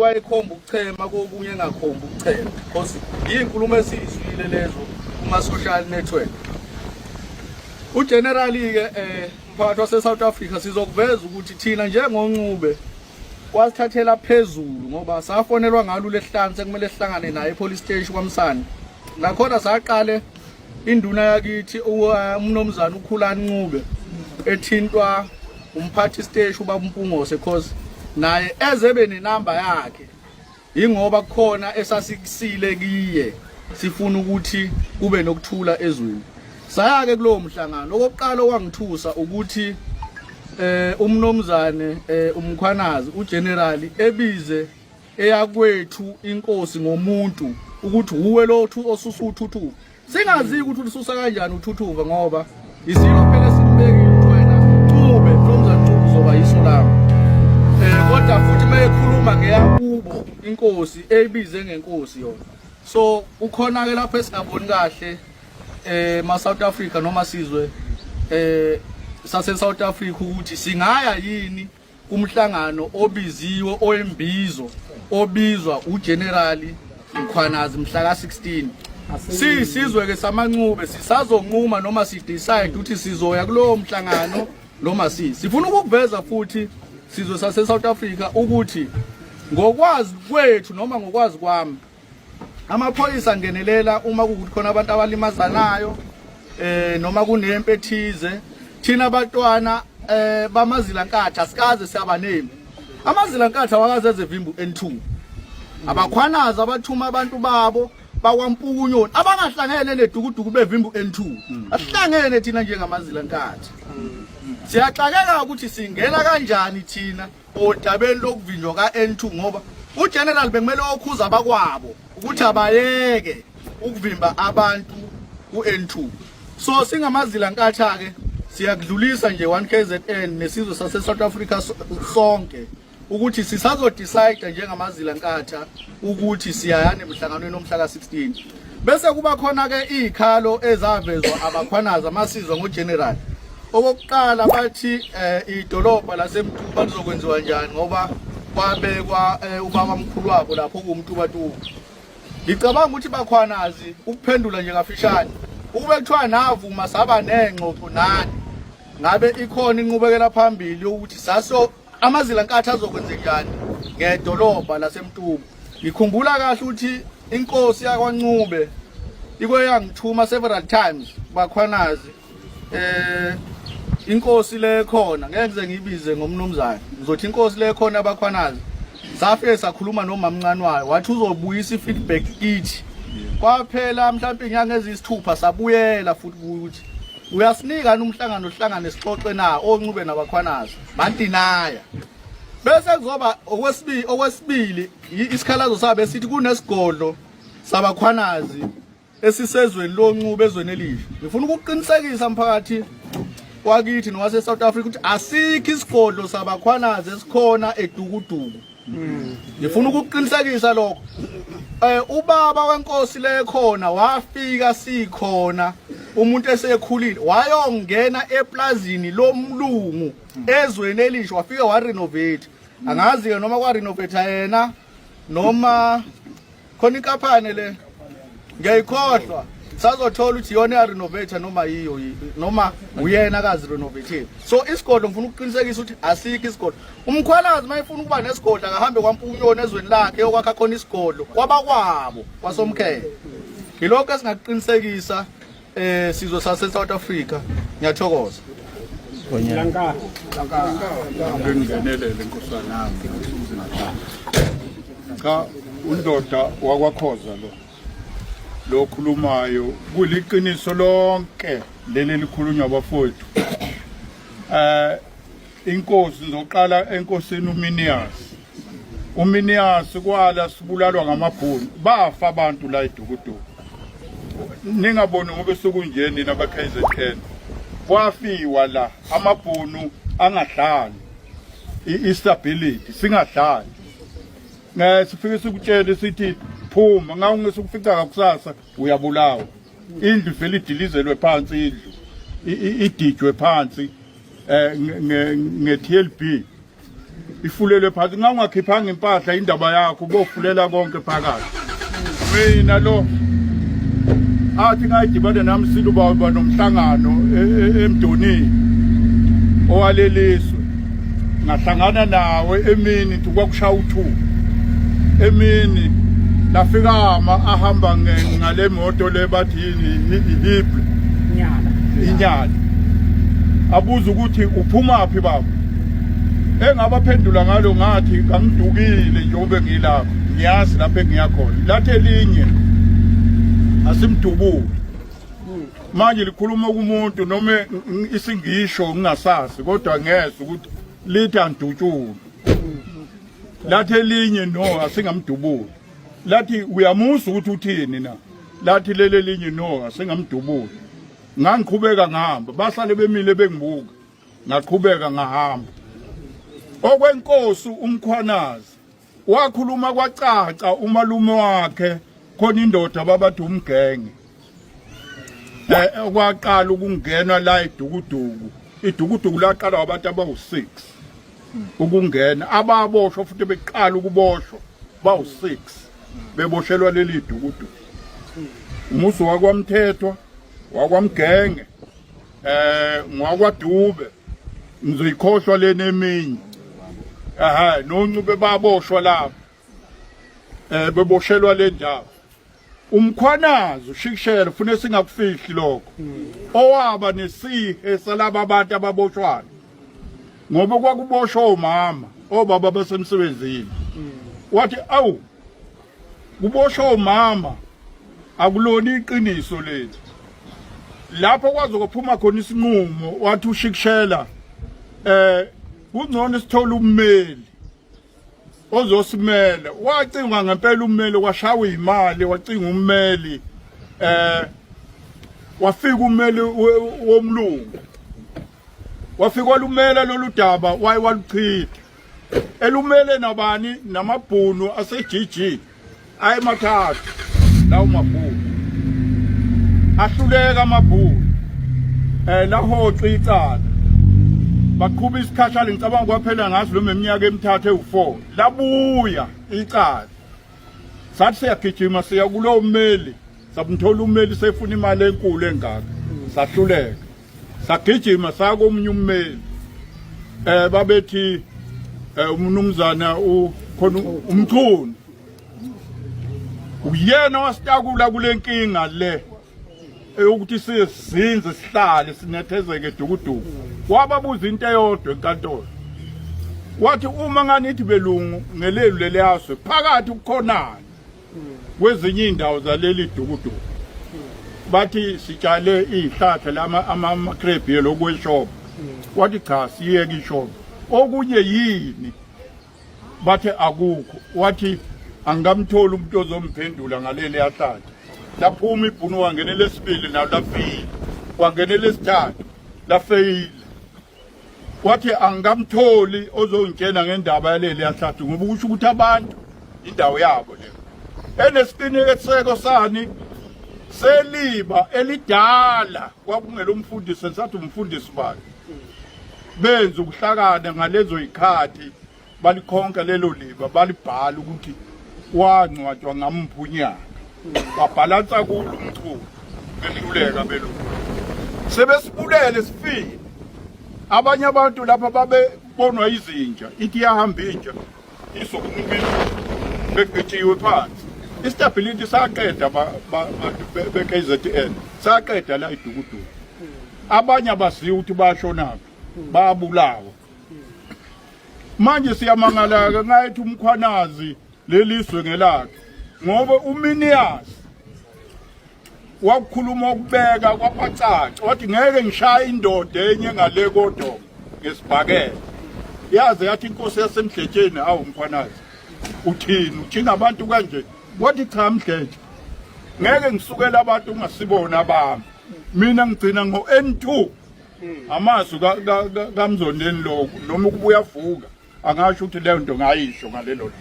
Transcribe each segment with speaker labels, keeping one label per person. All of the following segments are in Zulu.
Speaker 1: wayekhomba ukuchema kokunye engakhomba ukuchema because inkulumo esizwile lezo kuma social network. Ugenerally ke mphakathi wase South Africa sizokuveza ukuthi thina njengoNcube wasithathela phezulu ngoba safonelwa ngalo lehlanu sekumele sihlangane naye epolice station kwaMsana. Lakhona saqale induna yakithi umnomzana uKhulani Ncube ethintwa umphathi stage ubaba Mpungose because naye ezebe nenamba yakhe ingoba kukhona esasikusile kiye sifuna ukuthi kube nokuthula ezweni. Sayake kulowo mhlangano okokuqala okwangithusa ukuthi umnomzane umkhwanazi ugenerali ebize eyakwethu inkosi ngomuntu ukuthi uwe lo osusuthuthuva. Singazi ukuthi ulisusa kanjani uthuthuva ngoba isilo phela simbekile wena Ncube nomzana Ncube zoba yiso lami. Kodwa futhi mayekhuluma ngeyakubo inkosi ebize ngenkosi yona. So ukhona ke lapho esingaboni kahle ma South Africa noma sizwe sase South Africa ukuthi singaya yini umhlangano obiziwe oyembizo obizwa uGenerali Mkhwanazi mhla ka16. Sizwe ke samaNcube sisazonquma noma si decide ukuthi sizoya kulowo mhlangano noma sifuna ukuveza futhi sizwe sase South Africa ukuthi ngokwazi kwethu noma ngokwazi kwami amaphoyisa angenelela uma kukuthi khona abantu abalimazanayo noma kunempi ethize thina abantwana bamazilankatha asikaze siyabanemi. Amazilankatha wakaze ezevimbu N2 abakhwanazi abathuma abantu babo bakwampukunyoni abangahlangene nedukuduku bevimbu N2 asihlangene thina njengamazilankatha. Siyaxakeka ukuthi singena kanjani thina odabeni lokuvinjwa kaN2 ngoba uGeneral bekumele okhuza abakwabo ukuthi abayeke ukuvimba abantu uN2. So singamazilankatha ke siyakudlulisa nje 1KZN nesizwe sase South Africa sonke ukuthi sisazo decide njengamazilankatha ukuthi siyayana emhlanganweni omhla ka16. Bese kuba khona ke izikhalo ezavezwa abakhwanazi amasizwa ngoGeneral. Okokuqala bathi idolobha laseMtuba lizokwenziwa njani ngoba kwabekwa ubaba mkhulu wabo lapho kuMtubatuba. Ngicabanga ukuthi bakhwanazi ukuphendula nje ngafishane ukube kuthiwa navuma saba nengxoxo nani ngabe ikhona inqubekela phambili ukuthi saso amazilankatha azokwenza njani ngedolobha laseMtuba. Ngikhumbula kahle ukuthi inkosi yakwaNcube ikweyangithuma several times bakhwanazi inkosi le khona ngeke ngize ngibize ngomnumzane ngizothi inkosi le khona abakhwanazi safike sakhuluma nomamncane wayo wathi uzobuyisa ifeedback kithi kwaphela mhlawumbe inyanga ezisithupha sabuyela futhi ukuthi uyasinika umhlangano ohlangane sixoxe na oNcube nabakhwanazi bandinaya. Bese kuzoba okwesibili isikhalazo sabe sithi kunesigodlo sabakhwanazi esisezweni loNcube ezweni elisha. Ngifuna ukuqinisekisa mphakathi wakithi nowase South Africa ukuthi asikho isigodlo sabakhwanazi esikhona edukuduku. Ngifuna ukuqinisekisa lokho. Ubaba wenkosi le khona wafika sikhona umuntu esekhulile wayongena eplazini lomlungu ezweni elisha wafika wa renovate. Angazi ke noma kwa renovate yena noma khona inkampani le ngiyayikhohlwa sazothola ukuthi yona ya renovate noma yiyo noma uyena akazi renovate. So isigodlo ngifuna ukuqinisekisa ukuthi asikho isigodlo. Umkhwanazi mayefuna ukuba nesigodlo akahambe kwaMpukunyoni ezweni lakhe yokwakha khona isigodlo kwabakwabo kwaSomkhethe. Ngilokho esingaqinisekisa sizwe sase South Africa. Ngiyathokoza.
Speaker 2: Lanka
Speaker 1: ngenelele inkosana yami
Speaker 2: cha undoda wakwaKhoza lo okhulumayo kuliqiniso lonke leli likhulunywa abafowethu. Inkosi zoqala enkosini uMinias kwala sibulalwa ngamabhunu bafa abantu la edukuduku. Ningaboni ngobe sokunjeni nabaKZN kwafiwa la amabhunu angahlali istability singahlali. Sifike sikutshele sithi phuma ngawungesukufica kakusasa uyabulawa. Indlu vele idilizelwe phansi indlu idijwe phansi ngeTLB ifulele phansi ngangakhiphanga impahla indaba yakho bofulela konke phakathi mina lo athi ngayidibana nami siluba nomhlangano eMdonini owaleliswe ngahlangana nawe emini kwakushaya u2 emini lafika ahamba ngale moto le bathi yini inyala abuza ukuthi uphuma phi baba engabaphendula ngalo ngathi kangidukile njengoba ngilapha ngiyazi lapha engiyakhona lathi elinye asimdubuli manje likhuluma kumuntu noma isingisho ngingasazi kodwa ngezwe ukuthi lithi andutshulu lathi elinye no asingamdubuli lathi uyamusa ukuthi uthini na lathi lele linye no asingamdubuli ngangiqhubeka ngihamba basale bemile bengibuka ngaqhubeka ngahamba okwenkosi umkhwanazi wakhuluma kwacaca umalume wakhe khona indoda babathi umgenge okwaqala ukungena la idukuduku laqala abantu abawu6 ukungena ababoshwa futhi beqala ukuboshwa bawu6 beboshelwa leli dukuduku umuso wakwamthethwa wakwamgenge ngwakwadube ngizoyikhohlwa lena eminye noncube baboshwa lapha beboshelwa le ndawo umkhwanazi ushikishela ufune singakufihli lokho owaba nesihe salaba abantu ababoshwayo ngoba kwakuboshwa umama obaba basemsebenzini wathi awu kuboshwa umama akulona iqiniso lethu lapho kwazokuphuma khona isinqumo wathi ushikishela kungcono sithola ummeli ozosimela wacinga ngempela ummeli washawa imali wacinga ummeli wafika ummeli womlungu wafika walumela lolu daba wayiwaluchitha elumele nabani namabhunu aseGG ayemathathu lawo mabhunu ahluleka amabhunu lahoxa icala baqhuba isikhashana ngicabanga kwaphela ngaso lo meminyaka emithathu ewu4 labuya icala sathi siyagijima siya kulo mmeli sabuthola ummeli sefuna imali enkulu engaka sahluleka sagijima sakomunye ummeli babethi umnumzana khona umthuni uyena wasitakula kulenkinga le ukuthi sizinze sihlale sinethezeke dukuduku wababuza into eyodwa enkantolo wathi uma nganithi belungu ngelelu leliyaswe phakathi ukukhonana kwezinye indawo zaleli dukuduku bathi sitshale izihlahla lama ama-crab lokweshop wathi cha siyeke ishop okunye yini bathe akukho wathi angamthola umuntu ozomphendula ngaleli yahlahla laphuma ibhunu wangenele lesibili nawo lafile wangenele lesithathu lafeyile wathi angamtholi ozongitshela ngendaba yaleli yahlahla ngoba kusho ukuthi abantu indawo yabo le enesiqiniseko sani seliba elidala kwakungela umfundisi sathi umfundisi bani benza ukuhlakana ngalezo ikhathi balikhonka lelo liba balibhala ukuthi wancwatshwa ngamphunyana babhalansa kulo umculo behluleka belo sebesibulele sifile abanye abantu lapha babebonwa izinja ithi yahamba inja isokuncumisa begetshiwe phansi istability saqeda be-KZN saqeda la idukuduku abanye abaziwa ukuthi bashonaphi babulawa manje siyamangala ngathi umkhwanazi leliswe ngelakhe ngoba uMinias wakukhuluma ukubeka kwapacaca wathi ngeke ngishaya indoda enye ngale kodwa ngesibhakela yaze yathi inkosi yasemdletsheni awu umkhwanazi uthini uthinga abantu kanje wathi cha mdletshe ngeke ngisukela abantu ungasibona abami mina ngigcina ngo-N2 amasu kamzondeni lokho noma ukubuya vuka angasho ukuthi leyo nto ngayisho ngalelo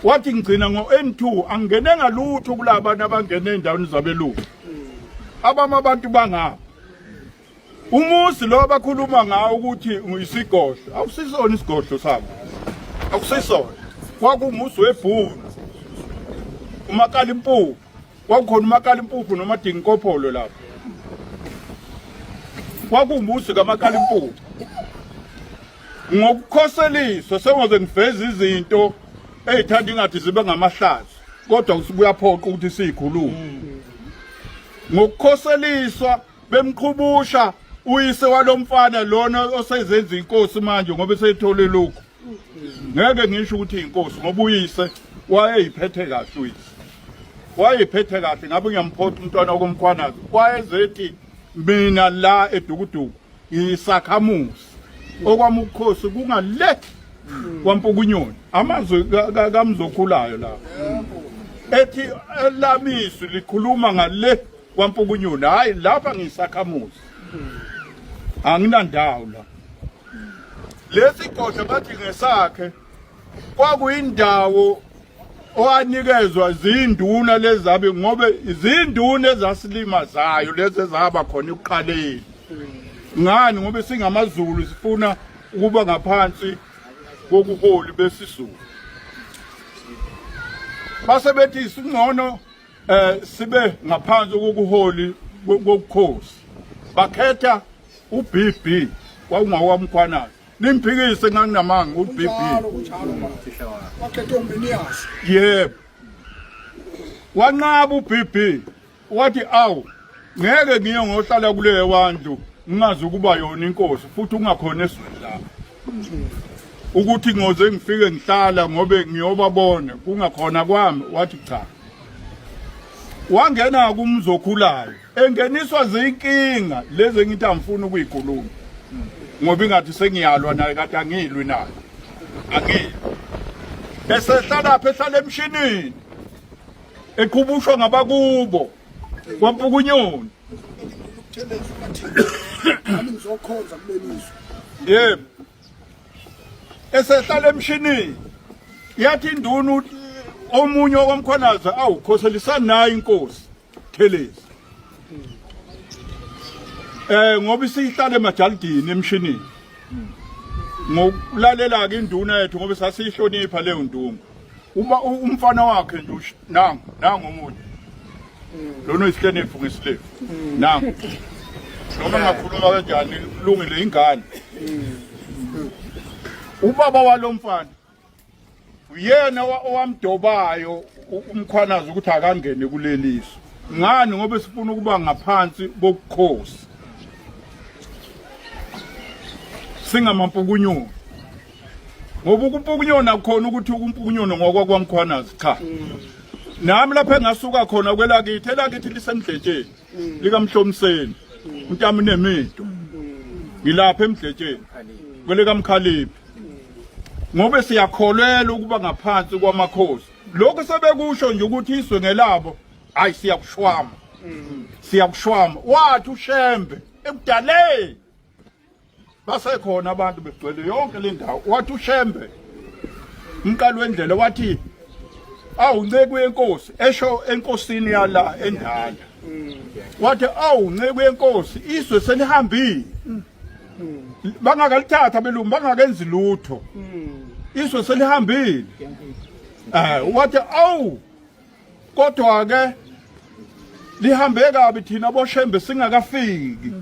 Speaker 2: wathi ngigcina ngo-N2 angene ngalutho kulabo abangene endaweni zabelungu abama abantu bangapha umusi lo bakhuluma ngawo ukuthi uyisigodlo awusisona isigodlo sabo akusisona kwakumusi webhunu umakala impuphu kwakukhona umakala impuphu nomadinkopholo lapho kwakumusi kamakala impuphu ngokukhoseliswa sengoze ngiveza izinto ezithanda ingathi zibe ngamahlazo kodwa usibuyaphoqa ukuthi siyikhuluma ngokukhoseliswa bemqhubusha uyise walomfana lona osezenza inkosi manje ngoba esethole lokho ngeke ngisho ukuthi inkosi ngoba uyise wayeyiphethe kahle uyise wayeyiphethe kahle ngabe ngiyamphotha umntwana okomkhwanazi wayezethi mina la edukuduku isakhamusi okwami ukukhosi kungale kwampukunyoni amazwi kamzokhulayo la ethi elamiswi likhuluma ngale kwampukunyoni hayi lapha ngisakhamusi anginandawo la lesi godlo bathi ngesakhe kwakuyindawo owanikezwa zinduna lezabe ngobe izinduna ezasilimazayo lezi ezaba khona ekuqaleni ngani ngobe singamaZulu sifuna ukuba ngaphansi kokuholi besizulu base bethi singcono sibe ngaphansi kokuholi kokukhosi bakhetha uBB kwakungawamkhwanazi nimphikise nganginamanga uBB
Speaker 3: wakhethe uMinias
Speaker 2: yebo wanqaba uBB wathi awu ngeke ngiye ngohlala kule wandlu ngingazi ukuba yona inkosi futhi ungakhona esizweni lapha ukuthi ngoze ngifike ngihlala ngobe ngiyobabona kungakhona kwami wathi cha wangena kumzokhulayo engeniswa zinkinga lezi ngithi angifuni ukuyikhuluma ngoba ingathi sengiyalwa naye kade angilwi naye angilwi esehlala lapha ehlala emshinini eqhubushwa ngabakubo kwampukunyoni
Speaker 3: ukutheleza ukuthi ami ngizokhonza kuleliswa
Speaker 2: yebo esehlala emshinini yathi induna omunye okomkhwanazi awukhoselisana naye inkosi Thelezi ngoba sihlala emajalidini emshinini ngokulalela ke induna yethu ngoba sasihlonipha leyo ndungu uma umfana wakhe nje nangu umuntu lona isihlenifu ngesilefu nangu noma ngakhuluma kanjani kulungile ingane ubaba walomfana uyena owamdobayo umkhwanazi ukuthi akangene kuleliso ngani ngoba sifuna ukuba ngaphansi kokukhosi singamampukunyoni ngoba ukumpukunyoni akukhona ukuthi ukumpukunyoni ngokwakwamkhwanazi cha nami lapha engasuka khona kwelakithi elakithi lisendletsheni likaMhlomseni untami nemido ngilapha emdletsheni kweleka Mkhaliphi ngobe siyakholelwa ukuba ngaphansi kwamakhosi lokho sebekusho nje ukuthi iswe ngelabo hayi siyakushwama wathi uShembe ekudaleni basekhona abantu begcwele yonke le ndawo wathi uShembe umqali wendlela wathi awunceke wenkosi esho enkosini yala endala wathi awunceke wenkosi iswe selihambile bangakalithatha abelungu bangakenzi lutho iswe selihambile wathi awu kodwa ke lihambe kabi thina boShembe singakafiki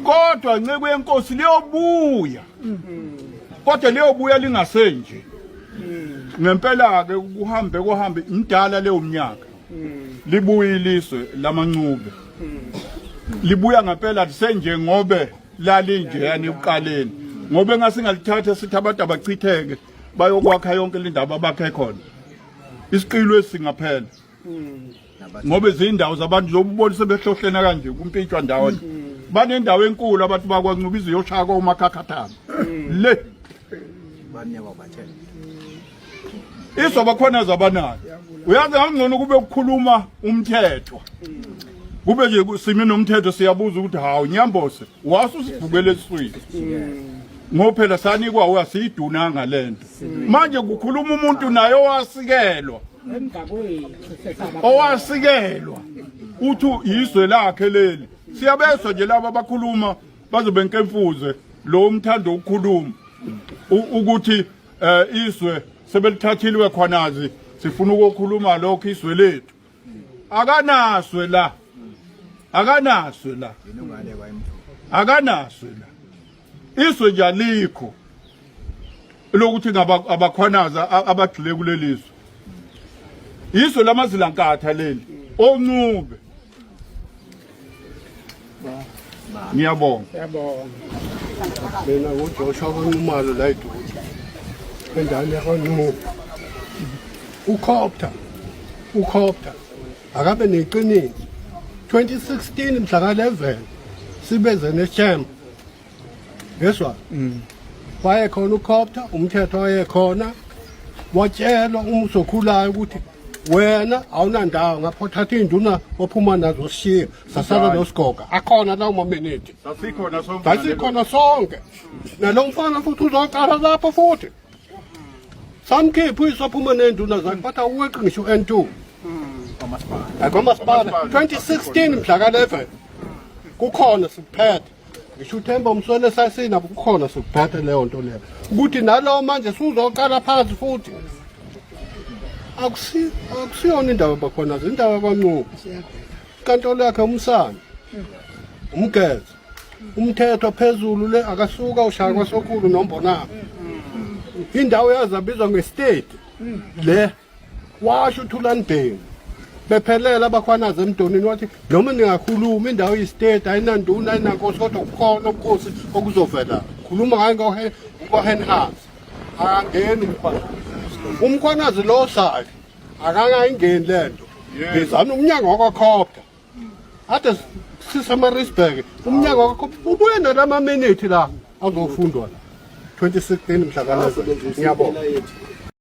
Speaker 2: kodwa nceke yenkosi liyobuya kodwa liyobuya lingasenje ngempela ke kuhambe indala leyo mnyaka libuye iliswe lamancube libuya ngempela lisenje ngobe lalinje yani uqaleni ngobe ngasingalithatha sithi abantu abachitheke bayokwakha yonke le ndaba abakhe khona isiqilo esingaphela ngobe izindawo zabantu zobubona sebehlohlena kanje kumpintshwa ndawonye banendawo enkulu abantu bakwaNcuba iziyoshaka umakhakhathana le
Speaker 4: baneko bathela
Speaker 2: izoba khona zabanayo uyazi ngangcono kube ukukhuluma umthetho kube nje sime nomthetho siyabuza ukuthi hawu Nyambose wasusivukele eswini ngophela sanikwa uyasiyidunanga lento manje kukhuluma umuntu naye owasikelwa owasikelwa uthi izwe lakhe leli siyabezwa nje laba abakhuluma bazobe nkemfuze lo umthando ukukhuluma ukuthi iswe sebelithathilwe khwanazi sifuna ukukhuluma lokho iswe lethu akanaswe la iswe nje alikho lokuthi abakhwanaza abagxile kulelizwe iswe lamazilankatha leli oncube ngiyabonga
Speaker 3: mina nguJoshua kaNxumalo la eduze endaweni yakwaNxuba uCopter akabe neqiniso 2016 mhla ka11 sibeze neCham yeswa wayekhona uCopter umthetho wayekhona watshelwa umsokhulayo ukuthi wena awunandawo ngapho thatha induna waphuma nazo sishiya sasala nosigoga akhona lawo mamenethi sasikhona sonke nalo mfana futhi uzoqala lapho futhi samkhiphi uyisophuma nenduna zakhe bathi awuweqi ngisho N2 akamasipala 2016 mhla ka11 kukhona sikuphethe ngisho uThemba Mswele sasina kukhona sikuphethe leyo nto leyo ukuthi nalo manje suzoqala phansi futhi akusiyona indaba bakhona indaba kwaNxuba inkantolo yakhe umsana umgeza umthetho phezulu le akasuka ushaya kwasokhulu nombonako indawo yazabizwa ngestate le washo uThulani Bhengu bephelela abakhwanaza emdonini wathi noma ningakhuluma indawo yestate ayinanduna ayinankosi kodwa kukhona ubukhosi okuzovela khuluma ngayo ngoHenhas akangeni umkhwanazi lo sayo akangayingeni lento ngizana umnyango wakwaCopter ade siseMaritzburg umnyango wakwaCopter ubuye nalama minute la azofundwa la 2016 mhla ka11 ngiyabonga